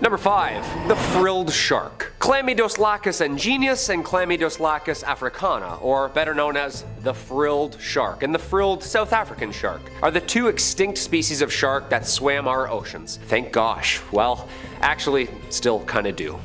Number 5. The frilled shark. Chlamydoslacus angeneus and Chlamydoslacus africana, or better known as the frilled shark and the frilled South African shark, are the two extinct species of shark that swam our oceans. Thank gosh. Well, actually, still kinda do.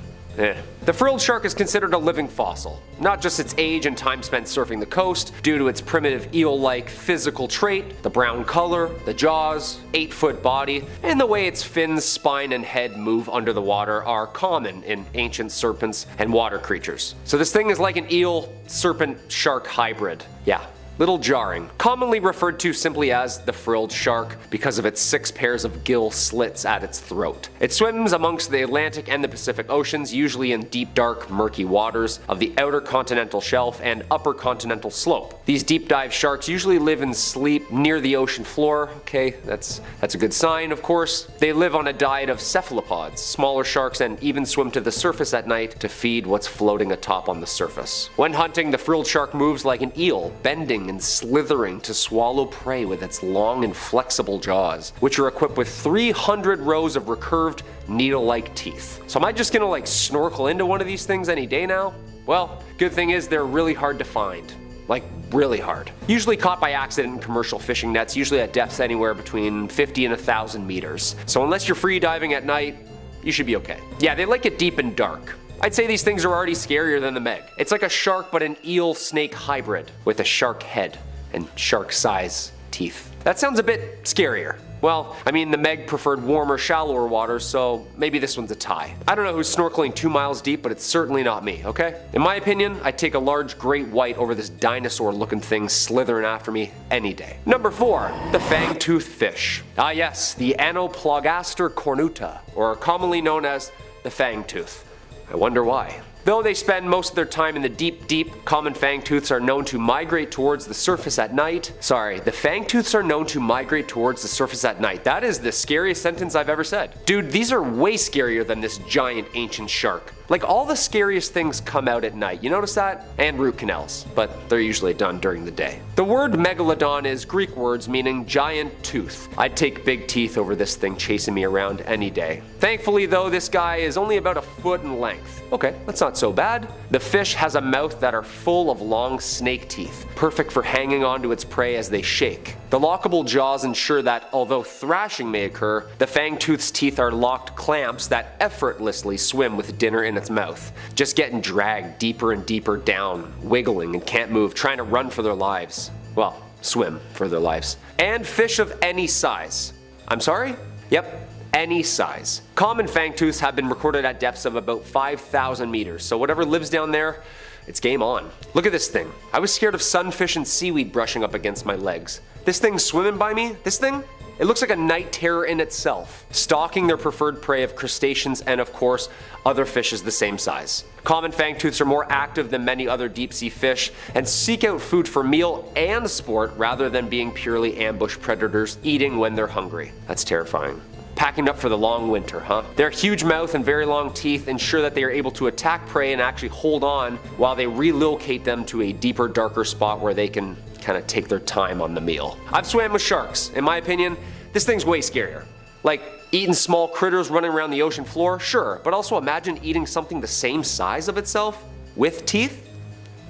The frilled shark is considered a living fossil, not just its age and time spent surfing the coast, due to its primitive eel-like physical trait, the brown color, the jaws, 8-foot body, and the way its fins, spine, and head move under the water are common in ancient serpents and water creatures. So this thing is like an eel-serpent-shark hybrid. Yeah. Little jarring. Commonly referred to simply as the frilled shark because of its 6 pairs of gill slits at its throat. It swims amongst the Atlantic and the Pacific Oceans, usually in deep, dark, murky waters of the outer continental shelf and upper continental slope. These deep dive sharks usually live and sleep near the ocean floor. Okay, that's a good sign, of course. They live on a diet of cephalopods, smaller sharks, and even swim to the surface at night to feed what's floating atop on the surface. When hunting, the frilled shark moves like an eel, bending and slithering to swallow prey with its long and flexible jaws, which are equipped with 300 rows of recurved, needle-like teeth. So am I just gonna like snorkel into one of these things any day now? Well, good thing is they're really hard to find. Like, really hard. Usually caught by accident in commercial fishing nets, usually at depths anywhere between 50 and 1,000 meters. So unless you're free diving at night, you should be okay. Yeah, they like it deep and dark. I'd say these things are already scarier than the Meg. It's like a shark but an eel-snake hybrid with a shark head and shark-size teeth. That sounds a bit scarier. Well, I mean, the Meg preferred warmer, shallower waters, so maybe this one's a tie. I don't know who's snorkeling 2 miles deep, but it's certainly not me, okay? In my opinion, I'd take a large great white over this dinosaur-looking thing slithering after me any day. Number 4. The fang-toothed fish. Ah yes, the Anoplogaster cornuta, or commonly known as the fang-tooth. I wonder why. Though they spend most of their time in the deep, common fangtooths are known to migrate towards the surface at night. Sorry, the fangtooths are known to migrate towards the surface at night. That is the scariest sentence I've ever said. Dude, these are way scarier than this giant ancient shark. Like, all the scariest things come out at night, you notice that? And root canals, but they're usually done during the day. The word Megalodon is Greek words meaning giant tooth. I'd take big teeth over this thing chasing me around any day. Thankfully though, this guy is only about 1 foot in length. Okay, that's not so bad. The fish has a mouth that are full of long snake teeth, perfect for hanging onto its prey as they shake. The lockable jaws ensure that, although thrashing may occur, the fangtooth's teeth are locked clamps that effortlessly swim with dinner in its mouth, just getting dragged deeper and deeper down, wiggling and can't move, trying to run for their lives. Well, swim for their lives. And fish of any size. I'm sorry? Yep. Any size. Common fangtooths have been recorded at depths of about 5,000 meters, so whatever lives down there, it's game on. Look at this thing. I was scared of sunfish and seaweed brushing up against my legs. This thing swimming by me, this thing? It looks like a night terror in itself, stalking their preferred prey of crustaceans and of course, other fishes the same size. Common fangtooths are more active than many other deep sea fish and seek out food for meal and sport rather than being purely ambush predators eating when they're hungry. That's terrifying. Packing up for the long winter, huh? Their huge mouth and very long teeth ensure that they are able to attack prey and actually hold on while they relocate them to a deeper, darker spot where they can kind of take their time on the meal. I've swam with sharks. In my opinion, this thing's way scarier. Like, eating small critters running around the ocean floor, sure, but also imagine eating something the same size of itself with teeth?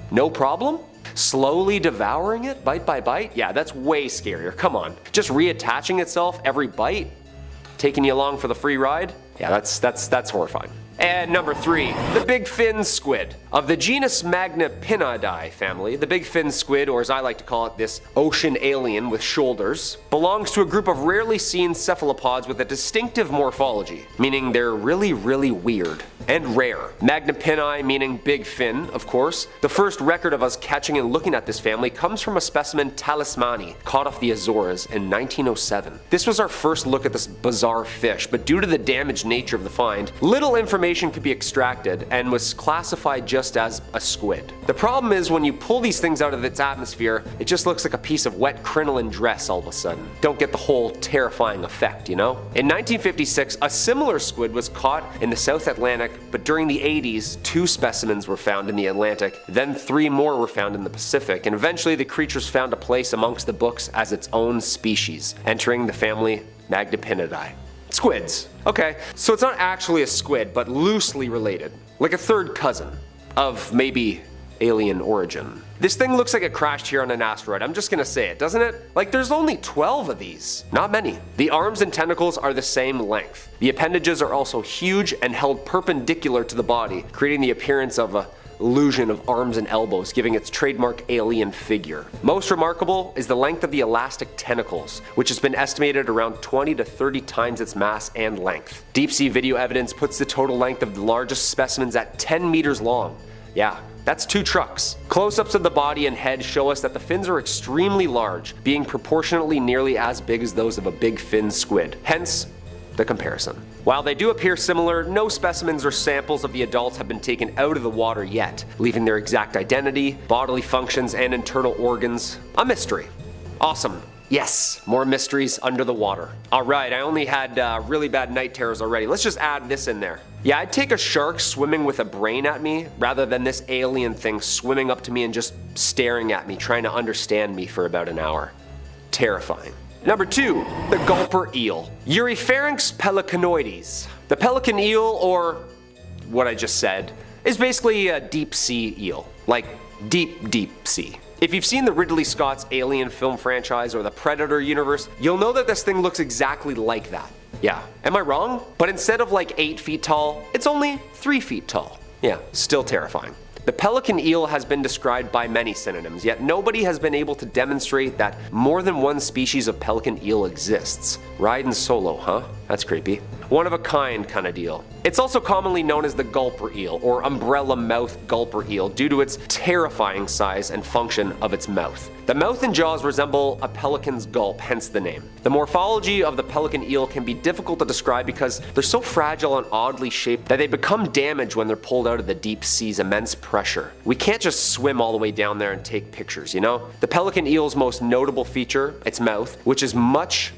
No problem? Slowly devouring it, bite by bite? Yeah, that's way scarier. Come on. Just reattaching itself every bite? Taking you along for the free ride? Yeah, that's horrifying. And number 3, the big fin squid. Of the genus Magnapinidae family, the big fin squid, or as I like to call it, this ocean alien with shoulders, belongs to a group of rarely seen cephalopods with a distinctive morphology, meaning they're really weird and rare. Magnapini meaning big fin, of course. The first record of us catching and looking at this family comes from a specimen talismani caught off the Azores in 1907. This was our first look at this bizarre fish, but due to the damaged nature of the find, little information could be extracted and was classified just as a squid. The problem is when you pull these things out of its atmosphere, it just looks like a piece of wet crinoline dress all of a sudden. Don't get the whole terrifying effect, you know? In 1956, a similar squid was caught in the South Atlantic, but during the 80s, 2 specimens were found in the Atlantic, then 3 more were found in the Pacific, and eventually the creatures found a place amongst the books as its own species, entering the family Magnapinidae. Squids. Okay, so it's not actually a squid, but loosely related. Like a third cousin of maybe alien origin. This thing looks like it crashed here on an asteroid, I'm just gonna say it, doesn't it? Like there's only 12 of these, not many. The arms and tentacles are the same length. The appendages are also huge and held perpendicular to the body, creating the appearance of a illusion of arms and elbows, giving its trademark alien figure. Most remarkable is the length of the elastic tentacles, which has been estimated around 20 to 30 times its mass and length. Deep sea video evidence puts the total length of the largest specimens at 10 meters long. Yeah, that's 2 trucks. Close-ups of the body and head show us that the fins are extremely large, being proportionately nearly as big as those of a big fin squid. Hence, the comparison. While they do appear similar, no specimens or samples of the adults have been taken out of the water yet, leaving their exact identity, bodily functions, and internal organs a mystery. Awesome. Yes, more mysteries under the water. Alright, I only had really bad night terrors already. Let's just add this in there. Yeah, I'd take a shark swimming with a brain at me rather than this alien thing swimming up to me and just staring at me, trying to understand me for about an hour. Terrifying. Number 2, the gulper eel. Uripharynx pelicanoides. The pelican eel, or what I just said, is basically a deep sea eel. Like deep sea. If you've seen the Ridley Scott's Alien film franchise or the Predator universe, you'll know that this thing looks exactly like that. Yeah, am I wrong? But instead of like 8 feet tall, it's only 3 feet tall. Yeah, still terrifying. The pelican eel has been described by many synonyms, yet nobody has been able to demonstrate that more than one species of pelican eel exists. Riding solo, huh? That's creepy. One of a kind kinda deal. It's also commonly known as the gulper eel, or umbrella mouth gulper eel, due to its terrifying size and function of its mouth. The mouth and jaws resemble a pelican's gulp, hence the name. The morphology of the pelican eel can be difficult to describe because they're so fragile and oddly shaped that they become damaged when they're pulled out of the deep sea's immense pressure. We can't just swim all the way down there and take pictures, you know? The pelican eel's most notable feature, its mouth, which is much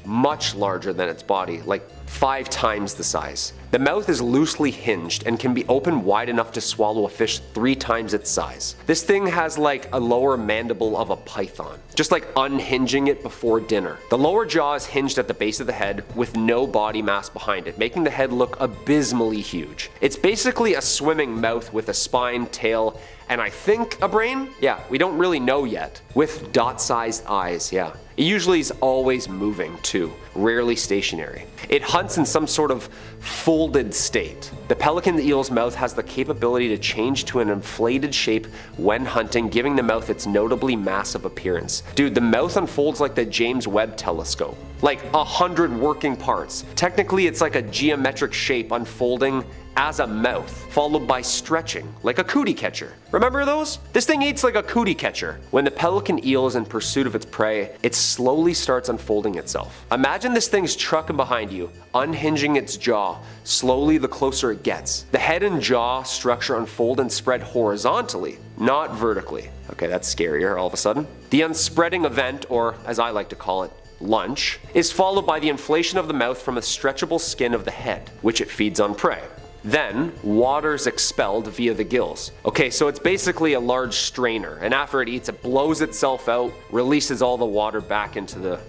larger than its body, like 5 times the size. The mouth is loosely hinged and can be opened wide enough to swallow a fish 3 times its size. This thing has like a lower mandible of a python, just like unhinging it before dinner. The lower jaw is hinged at the base of the head with no body mass behind it, making the head look abysmally huge. It's basically a swimming mouth with a spine, tail, and I think a brain? Yeah, we don't really know yet. With dot-sized eyes, yeah. It usually is always moving too, rarely stationary. It hunts in some sort of folded state. The pelican eel's mouth has the capability to change to an inflated shape when hunting, giving the mouth its notably massive appearance. Dude, the mouth unfolds like the James Webb telescope. Like 100 working parts. Technically, it's like a geometric shape unfolding as a mouth, followed by stretching, like a cootie catcher. Remember those? This thing eats like a cootie catcher. When the pelican eel is in pursuit of its prey, it slowly starts unfolding itself. Imagine this thing's trucking behind you, unhinging its jaw, slowly the closer it gets. The head and jaw structure unfold and spread horizontally, not vertically. Okay, that's scarier all of a sudden. The unspreading event, or as I like to call it, lunch, is followed by the inflation of the mouth from a stretchable skin of the head, which it feeds on prey. Then, water's expelled via the gills. Okay, so it's basically a large strainer, and after it eats, it blows itself out, releases all the water back into the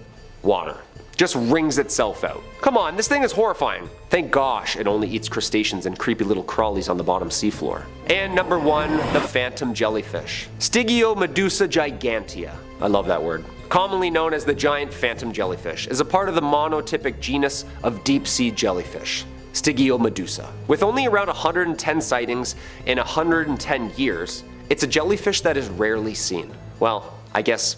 water. Just wrings itself out. Come on, this thing is horrifying. Thank gosh it only eats crustaceans and creepy little crawlies on the bottom seafloor. And number 1, the phantom jellyfish. Stygiomedusa gigantea. I love that word. Commonly known as the giant phantom jellyfish, is a part of the monotypic genus of deep sea jellyfish. Stygiomedusa. With only around 110 sightings in 110 years, it's a jellyfish that is rarely seen. Well, I guess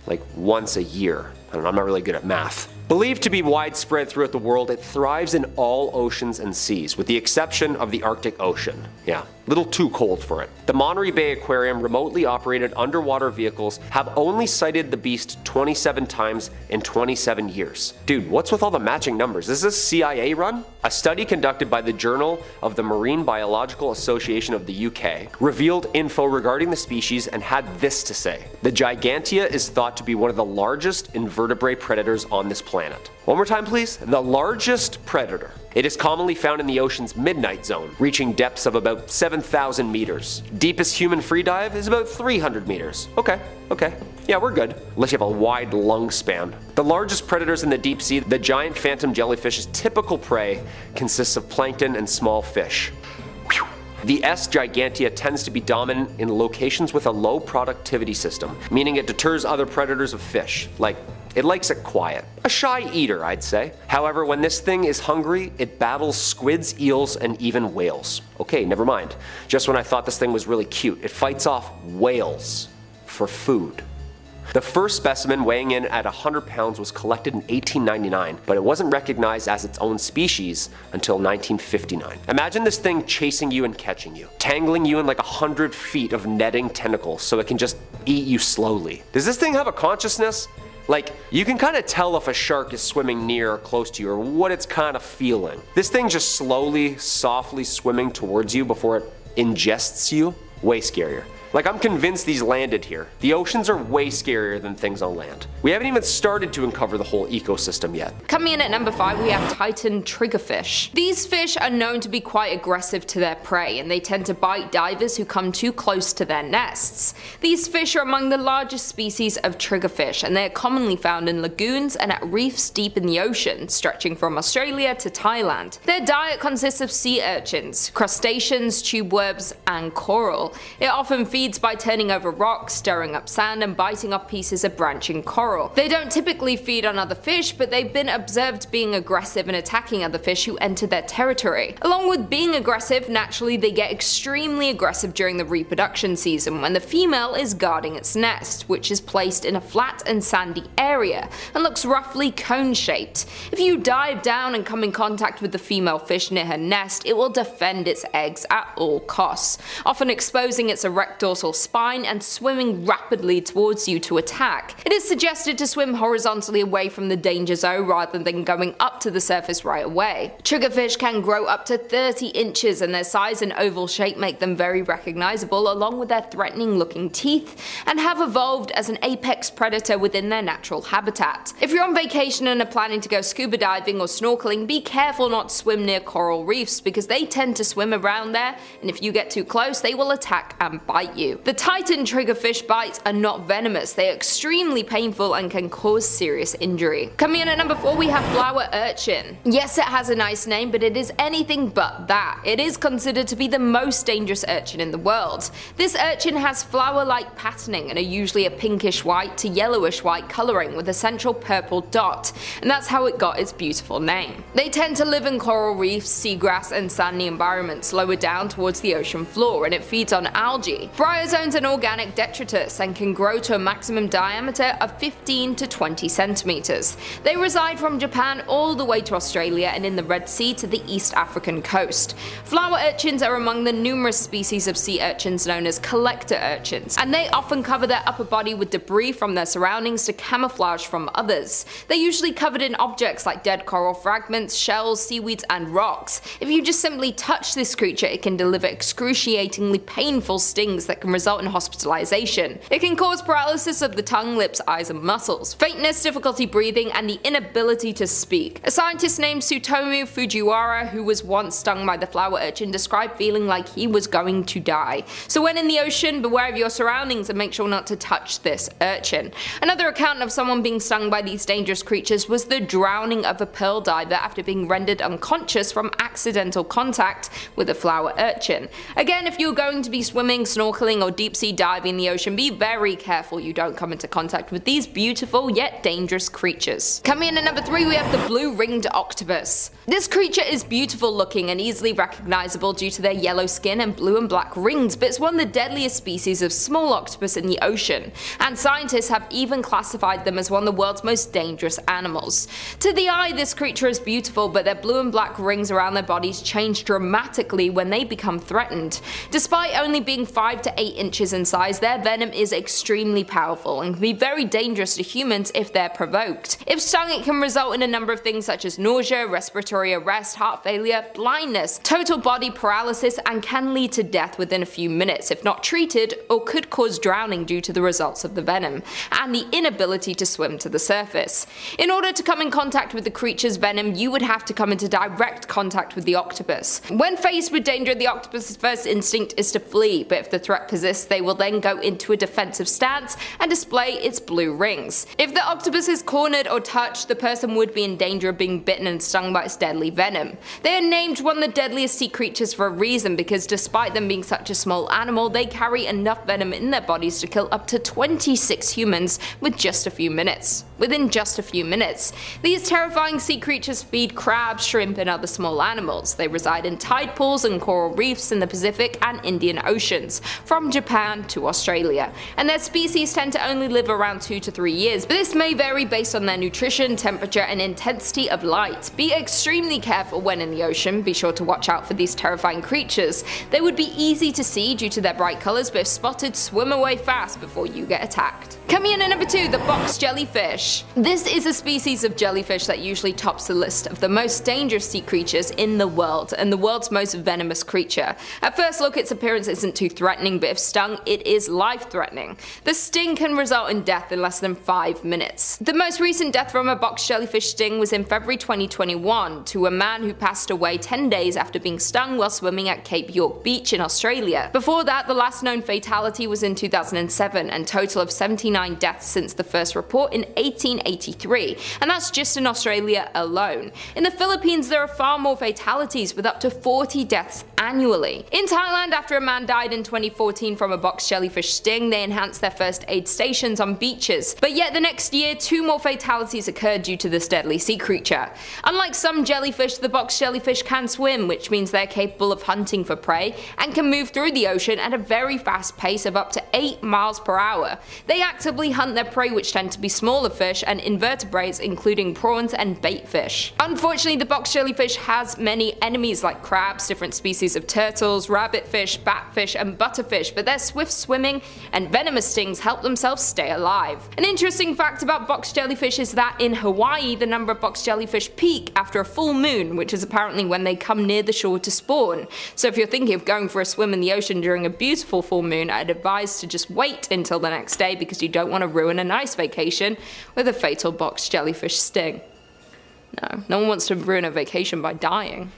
like once a year. I don't know, I'm not really good at math. Believed to be widespread throughout the world, it thrives in all oceans and seas, with the exception of the Arctic Ocean. Yeah, a little too cold for it. The Monterey Bay Aquarium remotely operated underwater vehicles have only sighted the beast 27 times in 27 years. Dude, what's with all the matching numbers? Is this CIA run? A study conducted by the Journal of the Marine Biological Association of the UK revealed info regarding the species and had this to say. The gigantea is thought to be one of the largest invertebrate predators on this planet. planet. One more time please. The largest predator. It is commonly found in the ocean's midnight zone, reaching depths of about 7,000 meters. Deepest human free dive is about 300 meters. Okay. Yeah, we're good. Unless you have a wide lung span. The largest predators in the deep sea, the giant phantom jellyfish's typical prey consists of plankton and small fish. The S. gigantea tends to be dominant in locations with a low productivity system, meaning it deters other predators of fish. Like, it likes it quiet. A shy eater, I'd say. However, when this thing is hungry, it battles squids, eels, and even whales. Okay, never mind. Just when I thought this thing was really cute, it fights off whales for food. The first specimen, weighing in at 100 pounds, was collected in 1899, but it wasn't recognized as its own species until 1959. Imagine this thing chasing you and catching you, tangling you in like 100 feet of netting tentacles so it can just eat you slowly. Does this thing have a consciousness? Like, you can kind of tell if a shark is swimming near or close to you or what it's kind of feeling. This thing just slowly, softly swimming towards you before it ingests you? Way scarier. Like, I'm convinced these landed here. The oceans are way scarier than things on land. We haven't even started to uncover the whole ecosystem yet. Coming in at number 5, we have Titan triggerfish. These fish are known to be quite aggressive to their prey, and they tend to bite divers who come too close to their nests. These fish are among the largest species of triggerfish, and they are commonly found in lagoons and at reefs deep in the ocean, stretching from Australia to Thailand. Their diet consists of sea urchins, crustaceans, tube worms, and coral. It often feeds by turning over rocks, stirring up sand, and biting off pieces of branching coral. They don't typically feed on other fish, but they've been observed being aggressive and attacking other fish who enter their territory. Along with being aggressive, naturally they get extremely aggressive during the reproduction season when the female is guarding its nest, which is placed in a flat and sandy area and looks roughly cone-shaped. If you dive down and come in contact with the female fish near her nest, it will defend its eggs at all costs, often exposing its erect dorsal spine and swimming rapidly towards you to attack. It is suggested to swim horizontally away from the danger zone rather than going up to the surface right away. Triggerfish can grow up to 30 inches, and their size and oval shape make them very recognizable, along with their threatening looking teeth, and have evolved as an apex predator within their natural habitat. If you're on vacation and are planning to go scuba diving or snorkeling, be careful not to swim near coral reefs because they tend to swim around there, and if you get too close they will attack and bite you. The Titan triggerfish bites are not venomous, they are extremely painful and can cause serious injury. Coming in at number 4, we have flower urchin. Yes, it has a nice name, but it is anything but that. It is considered to be the most dangerous urchin in the world. This urchin has flower-like patterning and are usually a pinkish white to yellowish white colouring with a central purple dot, and that's how it got its beautiful name. They tend to live in coral reefs, seagrass, and sandy environments lower down towards the ocean floor, and it feeds on algae, bryozoans, and organic detritus, and can grow to a maximum diameter of 15 to 20 centimeters. They reside from Japan all the way to Australia and in the Red Sea to the East African coast. Flower urchins are among the numerous species of sea urchins known as collector urchins, and they often cover their upper body with debris from their surroundings to camouflage from others. They're usually covered in objects like dead coral fragments, shells, seaweeds, and rocks. If you just simply touch this creature, it can deliver excruciatingly painful stings that can result in hospitalization. It can cause paralysis of the tongue, lips, eyes, and muscles, faintness, difficulty breathing, and the inability to speak. A scientist named Tsutomu Fujiwara, who was once stung by the flower urchin, described feeling like he was going to die. So when in the ocean, beware of your surroundings and make sure not to touch this urchin. Another account of someone being stung by these dangerous creatures was the drowning of a pearl diver after being rendered unconscious from accidental contact with a flower urchin. Again, if you're going to be swimming, snorkeling, or deep sea diving in the ocean, be very careful you don't come into contact with these beautiful yet dangerous creatures. Coming in at number 3, we have the blue ringed octopus. This creature is beautiful looking and easily recognizable due to their yellow skin and blue and black rings, but it's one of the deadliest species of small octopus in the ocean, and scientists have even classified them as one of the world's most dangerous animals. To the eye, this creature is beautiful, but their blue and black rings around their bodies change dramatically when they become threatened. Despite only being 5 to to 8 inches in size, their venom is extremely powerful and can be very dangerous to humans if they're provoked. If stung, it can result in a number of things such as nausea, respiratory arrest, heart failure, blindness, total body paralysis, and can lead to death within a few minutes if not treated, or could cause drowning due to the results of the venom, and the inability to swim to the surface. In order to come in contact with the creature's venom, you would have to come into direct contact with the octopus. When faced with danger, the octopus's first instinct is to flee, but if the threat persists, they will then go into a defensive stance and display its blue rings. If the octopus is cornered or touched, the person would be in danger of being bitten and stung by its deadly venom. They are named one of the deadliest sea creatures for a reason, because despite them being such a small animal, they carry enough venom in their bodies to kill up to 26 humans within just a few minutes. These terrifying sea creatures feed crabs, shrimp, and other small animals. They reside in tide pools and coral reefs in the Pacific and Indian Oceans, from Japan to Australia, and their species tend to only live around 2 to 3 years, but this may vary based on their nutrition, temperature, and intensity of light. Be extremely careful when in the ocean. Be sure to watch out for these terrifying creatures. They would be easy to see due to their bright colours, but if spotted, swim away fast before you get attacked. Coming in at number 2, the box jellyfish. This is a species of jellyfish that usually tops the list of the most dangerous sea creatures in the world, and the world's most venomous creature. At first look, its appearance isn't too threatening, but if stung, it is life-threatening. The sting can result in death in less than 5 minutes. The most recent death from a box jellyfish sting was in February 2021 to a man who passed away 10 days after being stung while swimming at Cape York Beach in Australia. Before that, the last known fatality was in 2007, and total of 79 deaths since the first report in 1883, and that's just in Australia alone. In the Philippines, there are far more fatalities, with up to 40 deaths annually. In Thailand, after a man died in 2014 from a box jellyfish sting, they enhanced their first aid stations on beaches, but yet the next year 2 more fatalities occurred due to this deadly sea creature. Unlike some jellyfish, the box jellyfish can swim, which means they're capable of hunting for prey and can move through the ocean at a very fast pace of up to 8 miles per hour. They actively hunt their prey, which tend to be smaller fish and invertebrates including prawns and baitfish. Unfortunately, the box jellyfish has many enemies like crabs, different species of turtles, rabbitfish, batfish, and butterfish, but their swift swimming and venomous stings help themselves stay alive. An interesting fact about box jellyfish is that in Hawaii, the number of box jellyfish peak after a full moon, which is apparently when they come near the shore to spawn. So if you're thinking of going for a swim in the ocean during a beautiful full moon, I'd advise to just wait until the next day, because you don't want to ruin a nice vacation with a fatal box jellyfish sting. No one wants to ruin a vacation by dying.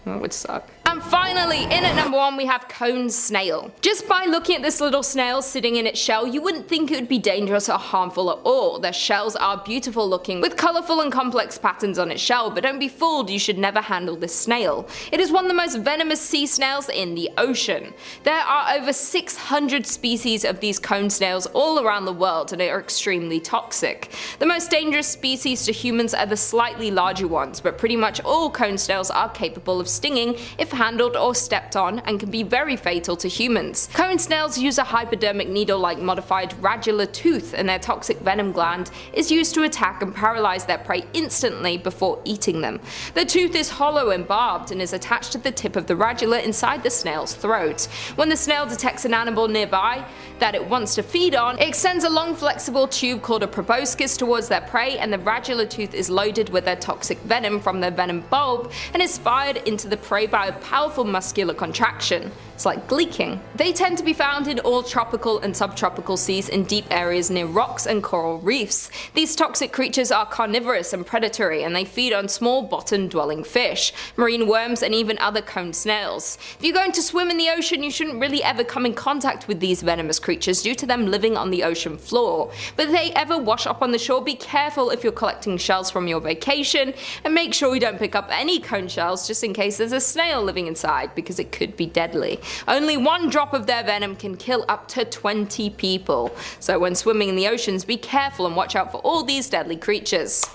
That would suck. And finally, in at number 1, we have cone snail. Just by looking at this little snail sitting in its shell, you wouldn't think it would be dangerous or harmful at all. Their shells are beautiful looking, with colourful and complex patterns on its shell, but don't be fooled, you should never handle this snail. It is one of the most venomous sea snails in the ocean. There are over 600 species of these cone snails all around the world, and they are extremely toxic. The most dangerous species to humans are the slightly larger ones, but pretty much all cone snails are capable of stinging if handled or stepped on, and can be very fatal to humans. Cone snails use a hypodermic needle-like modified radula tooth, and their toxic venom gland is used to attack and paralyze their prey instantly before eating them. The tooth is hollow and barbed and is attached to the tip of the radula inside the snail's throat. When the snail detects an animal nearby that it wants to feed on, it extends a long flexible tube called a proboscis towards their prey, and the radula tooth is loaded with their toxic venom from their venom bulb and is fired into the prey by a powerful muscular contraction. It's like gleeking. They tend to be found in all tropical and subtropical seas in deep areas near rocks and coral reefs. These toxic creatures are carnivorous and predatory, and they feed on small bottom-dwelling fish, marine worms, and even other cone snails. If you're going to swim in the ocean, you shouldn't really ever come in contact with these venomous creatures due to them living on the ocean floor. But if they ever wash up on the shore, be careful if you're collecting shells from your vacation, and make sure you don't pick up any cone shells just in case there's a snail living inside, because it could be deadly. Only 1 drop of their venom can kill up to 20 people. So when swimming in the oceans, be careful and watch out for all these deadly creatures.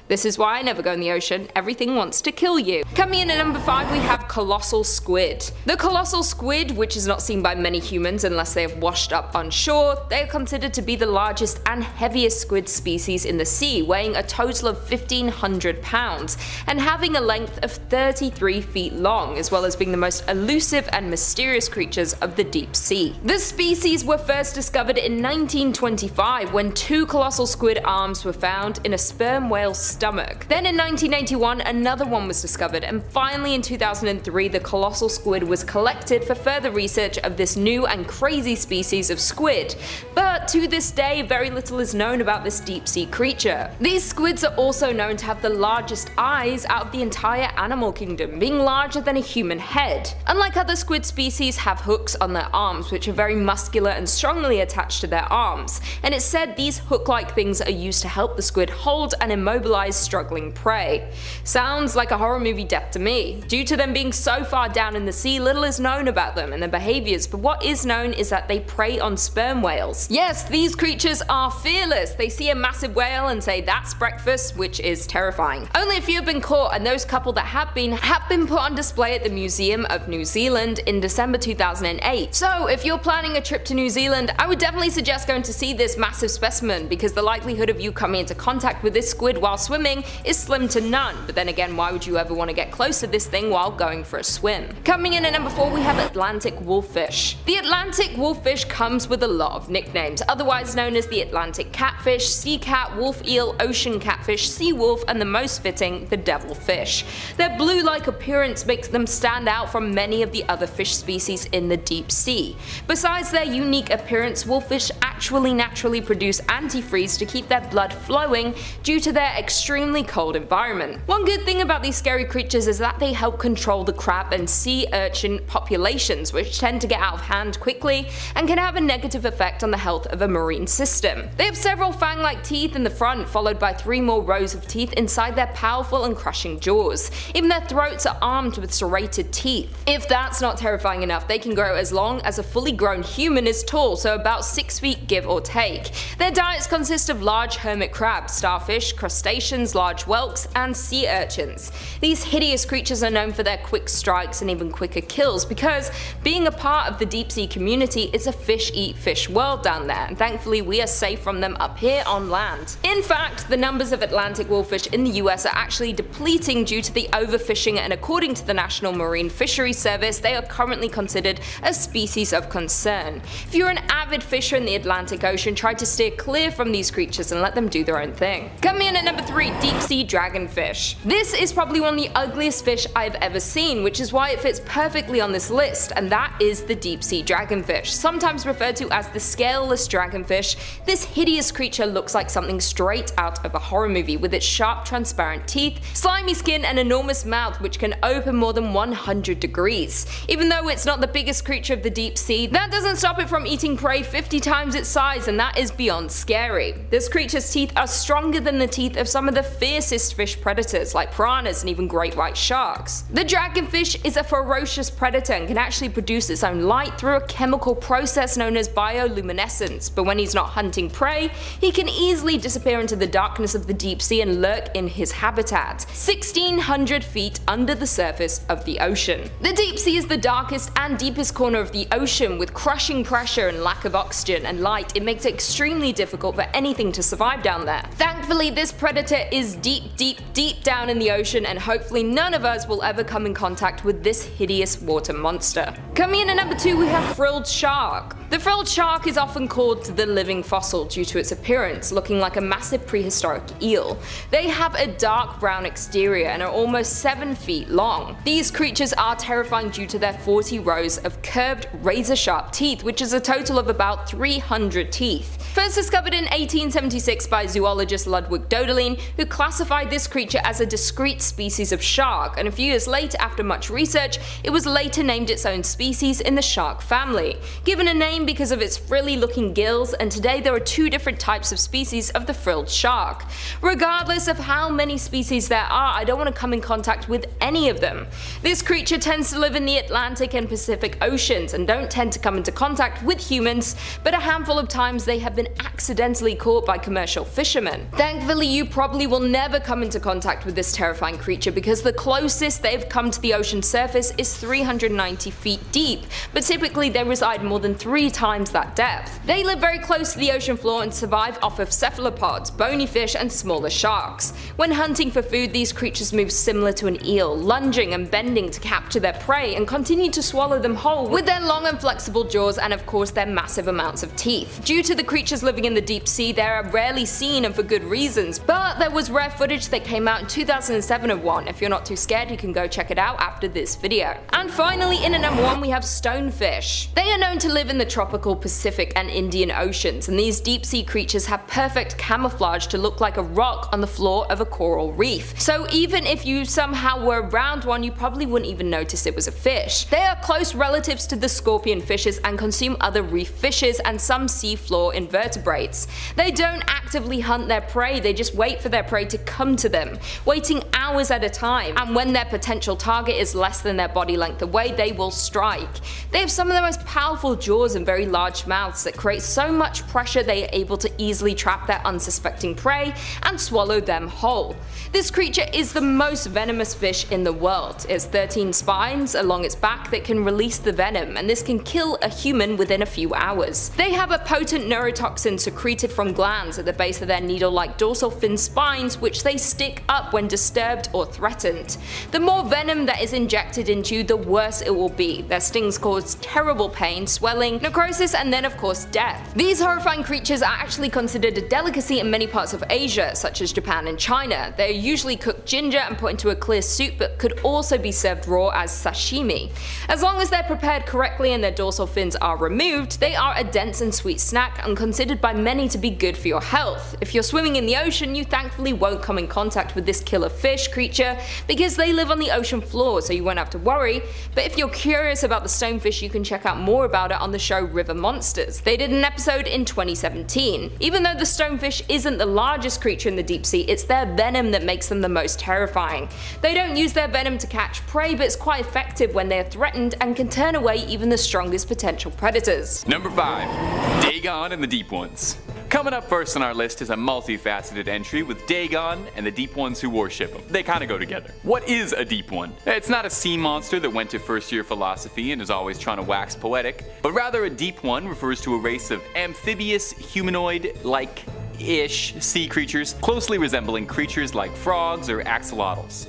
This is why I never go in the ocean, everything wants to kill you. Coming in at number 5 we have colossal squid. The colossal squid, which is not seen by many humans unless they have washed up on shore, they are considered to be the largest and heaviest squid species in the sea, weighing a total of 1,500 pounds and having a length of 33 feet long, as well as being the most elusive and mysterious creatures of the deep sea. The species were first discovered in 1925 when 2 colossal squid arms were found in a sperm whale's stomach. Then in 1981 another one was discovered, and finally in 2003 the colossal squid was collected for further research of this new and crazy species of squid. But to this day very little is known about this deep sea creature. These squids are also known to have the largest eyes out of the entire animal kingdom, being larger than a human head. Unlike other squid species, have hooks on their arms which are very muscular and strongly attached to their arms, and it's said these hook-like things are used to help the squid hold and immobilize struggling prey. Sounds like a horror movie death to me. Due to them being so far down in the sea, little is known about them and their behaviors, but what is known is that they prey on sperm whales. Yes, these creatures are fearless. They see a massive whale and say that's breakfast, which is terrifying. Only a few have been caught, and those couple that have been put on display at the Museum of New Zealand in December 2008. So if you're planning a trip to New Zealand, I would definitely suggest going to see this massive specimen, because the likelihood of you coming into contact with this squid while swimming is slim to none. But then again, why would you ever want to get close to this thing while going for a swim? Coming in at number 4 we have Atlantic wolffish. The Atlantic wolffish comes with a lot of nicknames, otherwise known as the Atlantic catfish, sea cat, wolf eel, ocean catfish, sea wolf, and the most fitting, the devilfish. Their blue-like appearance makes them stand out from many of the other fish species in the deep sea. Besides their unique appearance, wolffish actually naturally produce antifreeze to keep their blood flowing due to their extremely cold environment. One good thing about these scary creatures is that they help control the crab and sea urchin populations, which tend to get out of hand quickly and can have a negative effect on the health of a marine system. They have several fang-like teeth in the front, followed by 3 more rows of teeth inside their powerful and crushing jaws. Even their throats are armed with serrated teeth. If that's not terrifying enough, they can grow as long as a fully grown human is tall, so about 6 feet give or take. Their diets consist of large hermit crabs, starfish, crustaceans, large whelks, and sea urchins. These hideous creatures are known for their quick strikes and even quicker kills, because being a part of the deep sea community, it's a fish eat fish world down there, and thankfully we are safe from them up here on land. In fact, the numbers of Atlantic wolffish in the US are actually depleting due to the overfishing, and according to the National Marine Fisheries Service, they are currently considered a species of concern. If you're an avid fisher in the Atlantic Ocean, try to steer clear from these creatures and let them do their own thing. Coming in at number 3, deep sea dragonfish. This is probably one of the ugliest fish I've ever seen, which is why it fits perfectly on this list, and that is the deep sea dragonfish. Sometimes referred to as the scaleless dragonfish, this hideous creature looks like something straight out of a horror movie, with its sharp transparent teeth, slimy skin, and enormous mouth which can open more than 100 degrees. Even though it's not the biggest creature of the deep sea, that doesn't stop it from eating prey 50 times its size, and that is beyond scary. This creature's teeth are stronger than the teeth of some of the fiercest fish predators like piranhas and even great white sharks. The dragonfish is a ferocious predator and can actually produce its own light through a chemical process known as bioluminescence, but when he's not hunting prey, he can easily disappear into the darkness of the deep sea and lurk in his habitat, 1,600 feet under the surface of the ocean. The deep sea is the darkest and deepest corner of the ocean, with crushing pressure and lack of oxygen and light. It makes it extremely difficult for anything to survive down there. Thankfully, this predator is deep down in the ocean, and hopefully none of us will ever come in contact with this hideous water monster. Coming in at number 2 we have frilled shark. The frilled shark is often called the living fossil due to its appearance, looking like a massive prehistoric eel. They have a dark brown exterior and are almost 7 feet long. These creatures are terrifying due to their 40 rows of curved razor-sharp teeth, which is a total of about 300 teeth. First discovered in 1876 by zoologist Ludwig Dodelin, who classified this creature as a discrete species of shark, and a few years later, after much research, it was later named its own species in the shark family, given a name because of its frilly looking gills, and today there are 2 different types of species of the frilled shark. Regardless of how many species there are, I don't want to come in contact with any of them. This creature tends to live in the Atlantic and Pacific Oceans and don't tend to come into contact with humans, but a handful of times they have been been accidentally caught by commercial fishermen. Thankfully, you probably will never come into contact with this terrifying creature because the closest they've come to the ocean surface is 390 feet deep, but typically they reside more than 3 times that depth. They live very close to the ocean floor and survive off of cephalopods, bony fish, and smaller sharks. When hunting for food, these creatures move similar to an eel, lunging and bending to capture their prey and continue to swallow them whole with their long and flexible jaws and of course their massive amounts of teeth. Due to the creatures living in the deep sea, they are rarely seen and for good reasons, but there was rare footage that came out in 2007 of one. If you're not too scared, you can go check it out after this video. And finally, in at number 1 we have stonefish. They are known to live in the tropical Pacific and Indian Oceans, and these deep sea creatures have perfect camouflage to look like a rock on the floor of a coral reef. So even if you somehow were around one, you probably wouldn't even notice it was a fish. They are close relatives to the scorpion fishes and consume other reef fishes and some seafloor invertebrates. They don't actively hunt their prey, they just wait for their prey to come to them, waiting hours at a time, and when their potential target is less than their body length away, they will strike. They have some of the most powerful jaws and very large mouths that create so much pressure they are able to easily trap their unsuspecting prey and swallow them whole. This creature is the most venomous fish in the world. It has 13 spines along its back that can release the venom, and this can kill a human within a few hours. They have a potent neurotoxin secreted from glands at the base of their needle-like dorsal fin spines, which they stick up when disturbed or threatened. The more venom that is injected into you, the worse it will be. Their stings cause terrible pain, swelling, necrosis, and then of course death. These horrifying creatures are actually considered a delicacy in many parts of Asia, such as Japan and China. They are usually cooked ginger and put into a clear soup, but could also be served raw as sashimi. As long as they're prepared correctly and their dorsal fins are removed, they are a dense and sweet snack and considered by many to be good for your health. If you're swimming in the ocean, you thankfully won't come in contact with this killer fish creature because they live on the ocean floor, so you won't have to worry. But if you're curious about the stonefish, you can check out more about it on the show River Monsters. They did an episode in 2017. Even though the stonefish isn't the largest creature in the deep sea, it's their venom that makes them the most terrifying. They don't use their venom to catch prey, but it's quite effective when they are threatened and can turn away even the strongest potential predators. Number 5. Dagon and the Deep Ones. Coming up first on our list is a multifaceted entry with Dagon and the deep ones who worship him. They kinda go together. What is a deep one? It's not a sea monster that went to first year philosophy and is always trying to wax poetic, but rather a deep one refers to a race of amphibious, humanoid-like ish sea creatures closely resembling creatures like frogs or axolotls.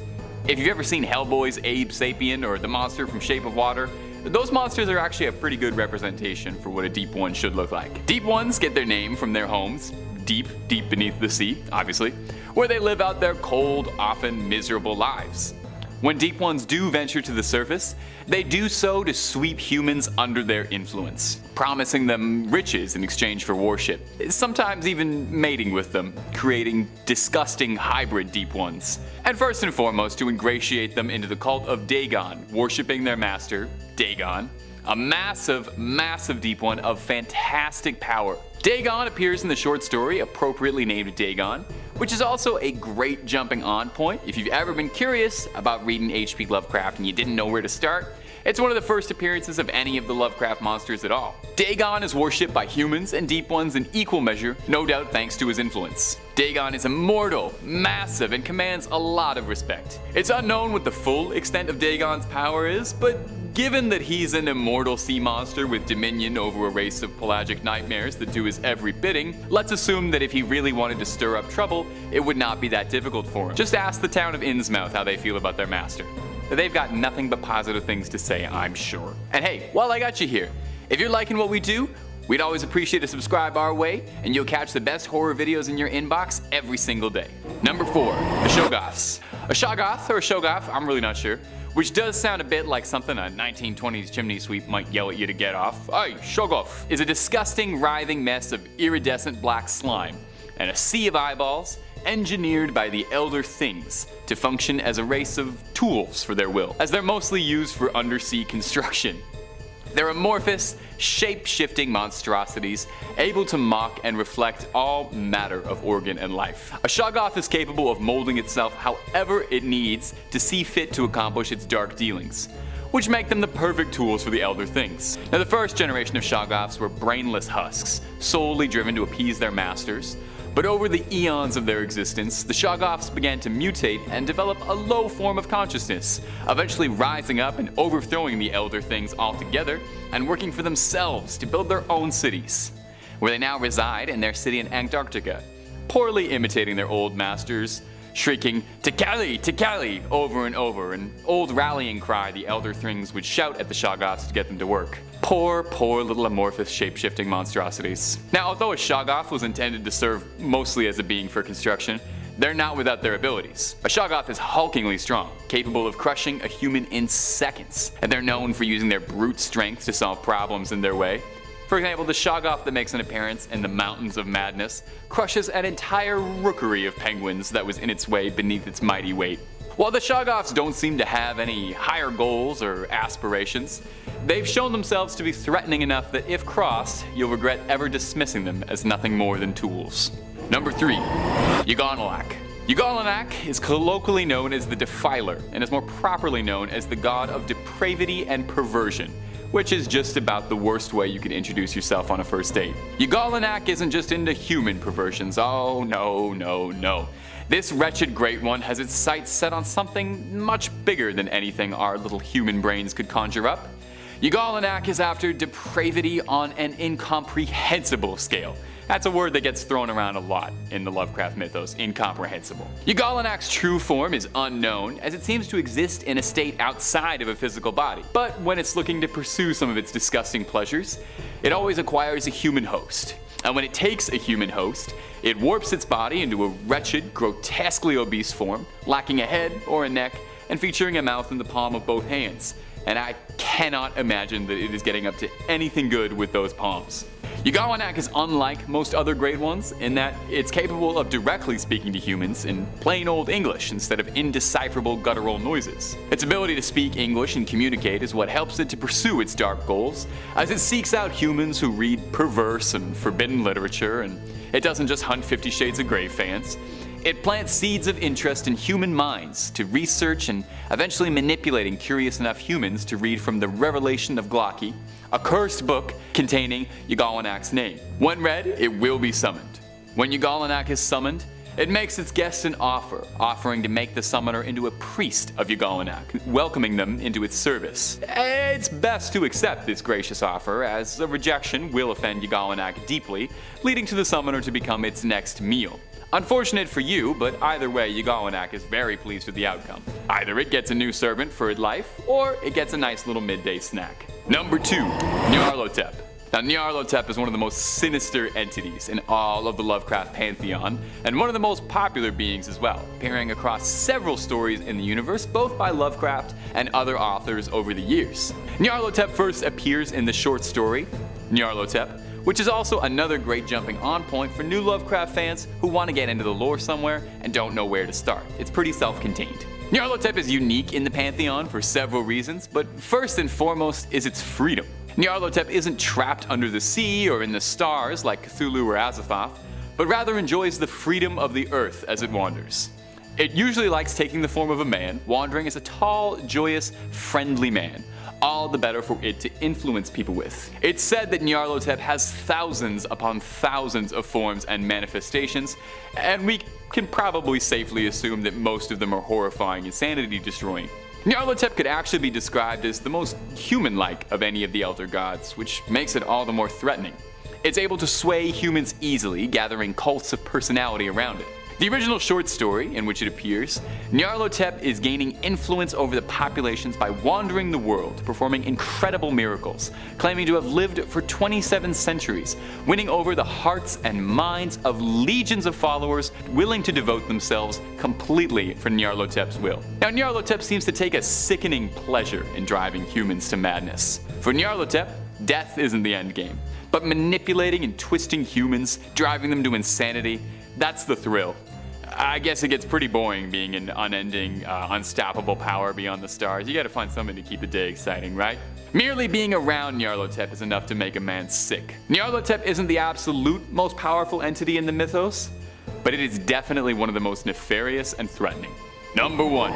If you've ever seen Hellboy's Abe Sapien or the monster from Shape of Water, those monsters are actually a pretty good representation for what a deep one should look like. Deep ones get their name from their homes, deep beneath the sea, obviously, where they live out their cold, often miserable lives. When deep ones do venture to the surface, they do so to sweep humans under their influence, promising them riches in exchange for worship, sometimes even mating with them, creating disgusting hybrid deep ones. And first and foremost, to ingratiate them into the cult of Dagon, worshipping their master, Dagon, a massive deep one of fantastic power. Dagon appears in the short story appropriately named Dagon, which is also a great jumping on point if you've ever been curious about reading H.P. Lovecraft and you didn't know where to start. It's one of the first appearances of any of the Lovecraft monsters at all. Dagon is worshipped by humans and deep ones in equal measure, no doubt thanks to his influence. Dagon is immortal, massive, and commands a lot of respect. It's unknown what the full extent of Dagon's power is, but given that he's an immortal sea monster with dominion over a race of pelagic nightmares that do his every bidding, let's assume that if he really wanted to stir up trouble, it would not be that difficult for him. Just ask the town of Innsmouth how they feel about their master. They've got nothing but positive things to say, I'm sure. And hey, while I got you here, if you're liking what we do, we'd always appreciate a subscribe our way, and you'll catch the best horror videos in your inbox every single day. Number 4, the Shoggoths. A Shoggoth or a Shoggoth, I'm really not sure, which does sound a bit like something a 1920s chimney sweep might yell at you to get off. Hey, Shoggoth! Is a disgusting, writhing mess of iridescent black slime and a sea of eyeballs engineered by the Elder Things to function as a race of tools for their will, as they're mostly used for undersea construction. They're amorphous, shape-shifting monstrosities, able to mock and reflect all matter of organ and life. A shoggoth is capable of molding itself however it needs to see fit to accomplish its dark dealings, which make them the perfect tools for the Elder Things. Now, the first generation of shoggoths were brainless husks, solely driven to appease their masters. But over the eons of their existence, the shoggoths began to mutate and develop a low form of consciousness, eventually rising up and overthrowing the Elder Things altogether and working for themselves to build their own cities, where they now reside in their city in Antarctica, poorly imitating their old masters, shrieking "Tikali" over and over, an old rallying cry the Elder Things would shout at the shoggoths to get them to work. Poor little amorphous shape-shifting monstrosities. Now, although a shoggoth was intended to serve mostly as a being for construction, they're not without their abilities. A shoggoth is hulkingly strong, capable of crushing a human in seconds, and they're known for using their brute strength to solve problems in their way. For example, the shoggoth that makes an appearance in the Mountains of Madness crushes an entire rookery of penguins that was in its way beneath its mighty weight. While the shoggoths don't seem to have any higher goals or aspirations, they've shown themselves to be threatening enough that if crossed, you'll regret ever dismissing them as nothing more than tools. Number 3. Yuganollak. Yuganollak is colloquially known as the Defiler and is more properly known as the god of depravity and perversion, which is just about the worst way you can introduce yourself on a first date. Yuganollak isn't just into human perversions. Oh no. This wretched great one has its sights set on something much bigger than anything our little human brains could conjure up. Yuganollak is after depravity on an incomprehensible scale. That's a word that gets thrown around a lot in the Lovecraft mythos, incomprehensible. Yuganollak's true form is unknown, as it seems to exist in a state outside of a physical body. But when it's looking to pursue some of its disgusting pleasures, it always acquires a human host. And when it takes a human host, it warps its body into a wretched, grotesquely obese form, lacking a head or a neck, and featuring a mouth in the palm of both hands. And I cannot imagine that it is getting up to anything good with those palms. Yuganollak is unlike most other great ones in that it's capable of directly speaking to humans in plain old English instead of indecipherable guttural noises. Its ability to speak English and communicate is what helps it to pursue its dark goals, as it seeks out humans who read perverse and forbidden literature, and it doesn't just hunt 50 Shades of Grey fans. It plants seeds of interest in human minds to research and eventually manipulating curious enough humans to read from the Revelation of Glocki, a cursed book containing Yuganollak's name. When read, it will be summoned. When Yuganollak is summoned, it makes its guests an offer, offering to make the summoner into a priest of Yuganollak, welcoming them into its service. It's best to accept this gracious offer, as a rejection will offend Yuganollak deeply, leading to the summoner to become its next meal. Unfortunate for you, but either way, Yuganollak is very pleased with the outcome. Either it gets a new servant for its life, or it gets a nice little midday snack. Number 2. Nyarlathotep. Now, Nyarlathotep is one of the most sinister entities in all of the Lovecraft pantheon, and one of the most popular beings as well, appearing across several stories in the universe, both by Lovecraft and other authors over the years. Nyarlathotep first appears in the short story, Nyarlathotep, which is also another great jumping on point for new Lovecraft fans who want to get into the lore somewhere and don't know where to start. It's pretty self-contained. Nyarlathotep is unique in the pantheon for several reasons, but first and foremost is its freedom. Nyarlathotep isn't trapped under the sea or in the stars like Cthulhu or Azathoth, but rather enjoys the freedom of the earth as it wanders. It usually likes taking the form of a man, wandering as a tall, joyous, friendly man, all the better for it to influence people with. It's said that Nyarlathotep has thousands upon thousands of forms and manifestations, and we can probably safely assume that most of them are horrifying and sanity-destroying. Nyarlathotep could actually be described as the most human-like of any of the Elder Gods, which makes it all the more threatening. It's able to sway humans easily, gathering cults of personality around it. The original short story in which it appears, Nyarlathotep is gaining influence over the populations by wandering the world, performing incredible miracles, claiming to have lived for 27 centuries, winning over the hearts and minds of legions of followers willing to devote themselves completely for Nyarlathotep's will. Now, Nyarlathotep seems to take a sickening pleasure in driving humans to madness. For Nyarlathotep, death isn't the end game, but manipulating and twisting humans, driving them to insanity, that's the thrill. I guess it gets pretty boring being an unending, unstoppable power beyond the stars. You gotta find something to keep the day exciting, right? Merely being around Nyarlathotep is enough to make a man sick. Nyarlathotep isn't the absolute most powerful entity in the mythos, but it is definitely one of the most nefarious and threatening. Number 1,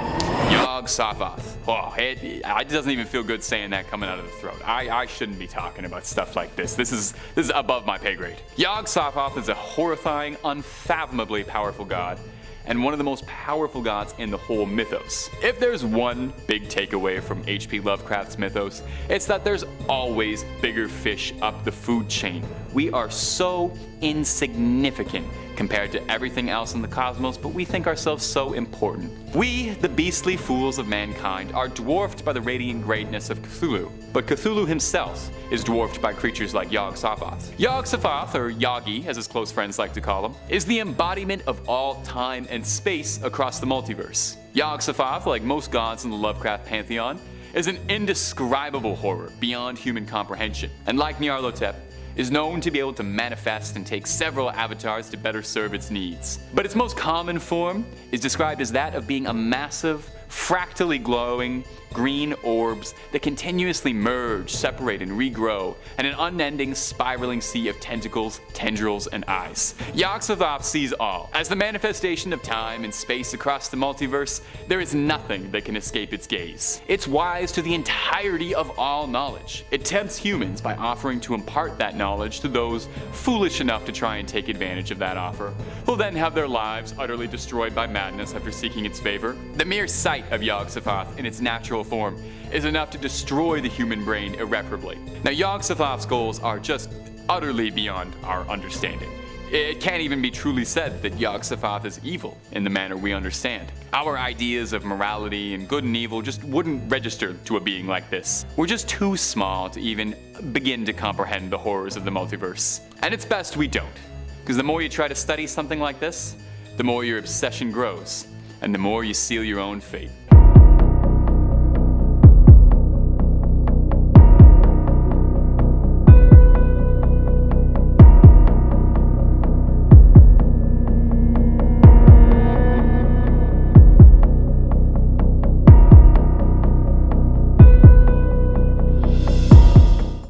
Yog-Sothoth. Oh, it doesn't even feel good saying that coming out of the throat. I shouldn't be talking about stuff like this. This is above my pay grade. Yog-Sothoth is a horrifying, unfathomably powerful god, and one of the most powerful gods in the whole mythos. If there's one big takeaway from H.P. Lovecraft's mythos, it's that there's always bigger fish up the food chain. We are so insignificant compared to everything else in the cosmos, but we think ourselves so important. We, the beastly fools of mankind, are dwarfed by the radiant greatness of Cthulhu, but Cthulhu himself is dwarfed by creatures like Yog-Sothoth. Yog-Sothoth, or Yagi as his close friends like to call him, is the embodiment of all time and space across the multiverse. Yog-Sothoth, like most gods in the Lovecraft pantheon, is an indescribable horror beyond human comprehension, and like Nyarlathotep, is known to be able to manifest and take several avatars to better serve its needs. But its most common form is described as that of being a massive, fractally glowing green orbs that continuously merge, separate, and regrow in an unending, spiraling sea of tentacles, tendrils, and eyes. Yog-Sothoth sees all. As the manifestation of time and space across the multiverse, there is nothing that can escape its gaze. It's wise to the entirety of all knowledge. It tempts humans by offering to impart that knowledge to those foolish enough to try and take advantage of that offer, who'll then have their lives utterly destroyed by madness after seeking its favor. The mere sight of Yog-Sothoth in its natural form is enough to destroy the human brain irreparably. Now, Yog-Sothoth's goals are just utterly beyond our understanding. It can't even be truly said that Yog-Sothoth is evil in the manner we understand. Our ideas of morality and good and evil just wouldn't register to a being like this. We're just too small to even begin to comprehend the horrors of the multiverse. And it's best we don't, because the more you try to study something like this, the more your obsession grows, and the more you seal your own fate.